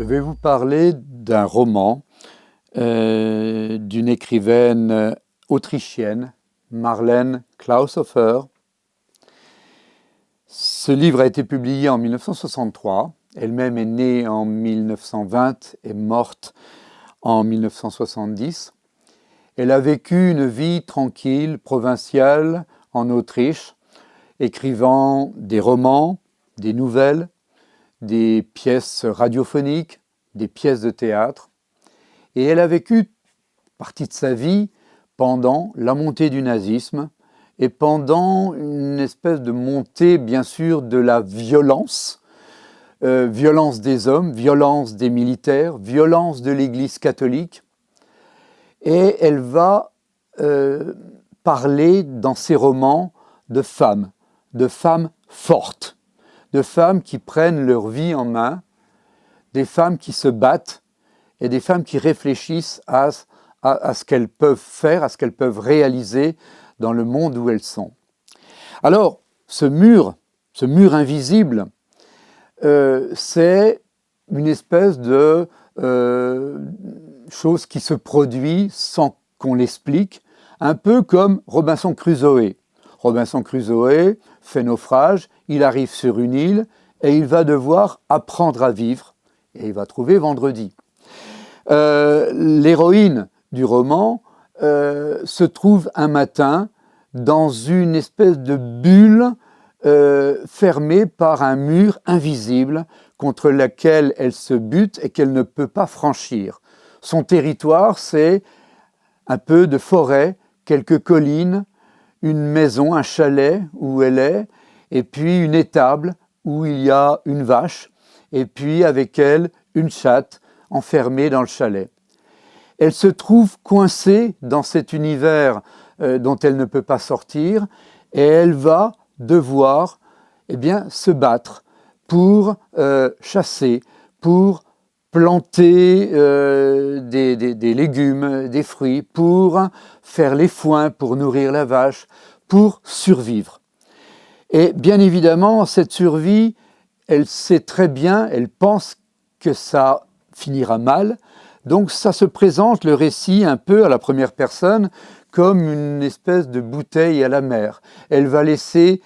Je vais vous parler d'un roman d'une écrivaine autrichienne, Marlene Klaushofer. Ce livre a été publié en 1963. Elle-même est née en 1920 et morte en 1970. Elle a vécu une vie tranquille, provinciale, en Autriche, écrivant des romans, des nouvelles, des pièces radiophoniques, des pièces de théâtre. Et elle a vécu partie de sa vie pendant la montée du nazisme et pendant une espèce de montée, bien sûr, de la violence. Violence des hommes, violence des militaires, violence de l'Église catholique. Et elle va parler dans ses romans de femmes fortes, de femmes qui prennent leur vie en main, des femmes qui se battent et des femmes qui réfléchissent à ce qu'elles peuvent faire, à ce qu'elles peuvent réaliser dans le monde où elles sont. Alors, ce mur invisible, c'est une espèce de chose qui se produit sans qu'on l'explique, un peu comme Robinson Crusoe. Robinson Crusoe fait naufrage, il arrive sur une île et il va devoir apprendre à vivre et il va trouver vendredi. L'héroïne du roman se trouve un matin dans une espèce de bulle fermée par un mur invisible contre lequel elle se bute et qu'elle ne peut pas franchir. Son territoire, c'est un peu de forêt, quelques collines, une maison, un chalet où elle est, et puis une étable où il y a une vache, et puis avec elle une chatte enfermée dans le chalet. Elle se trouve coincée dans cet univers dont elle ne peut pas sortir, et elle va devoir se battre pour chasser, pour planter des légumes, des fruits, pour faire les foins, pour nourrir la vache, pour survivre. Et bien évidemment, cette survie, elle sait très bien, elle pense que ça finira mal. Donc ça se présente, le récit, un peu à la première personne, comme une espèce de bouteille à la mer. Elle va laisser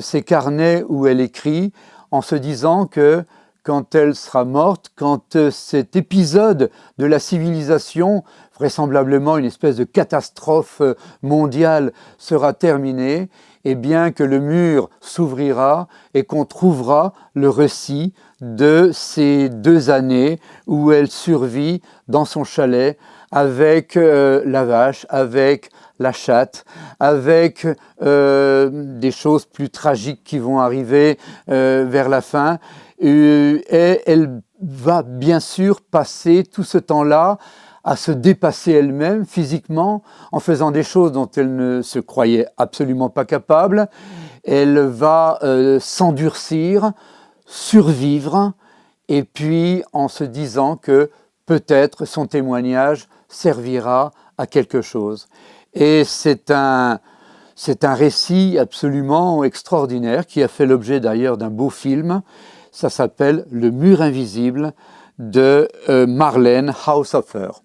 ses carnets où elle écrit en se disant que quand elle sera morte, quand cet épisode de la civilisation, vraisemblablement une espèce de catastrophe mondiale, sera terminé, et bien que le mur s'ouvrira et qu'on trouvera le récit de ces 2 années où elle survit dans son chalet avec la vache, avec la chatte, avec des choses plus tragiques qui vont arriver vers la fin. Et elle va bien sûr passer tout ce temps-là à se dépasser elle-même physiquement en faisant des choses dont elle ne se croyait absolument pas capable. Elle va s'endurcir, survivre, et puis en se disant que peut-être son témoignage servira à quelque chose. Et c'est un récit absolument extraordinaire qui a fait l'objet d'ailleurs d'un beau film. Ça s'appelle « Le mur invisible » de Marlene Klaushofer.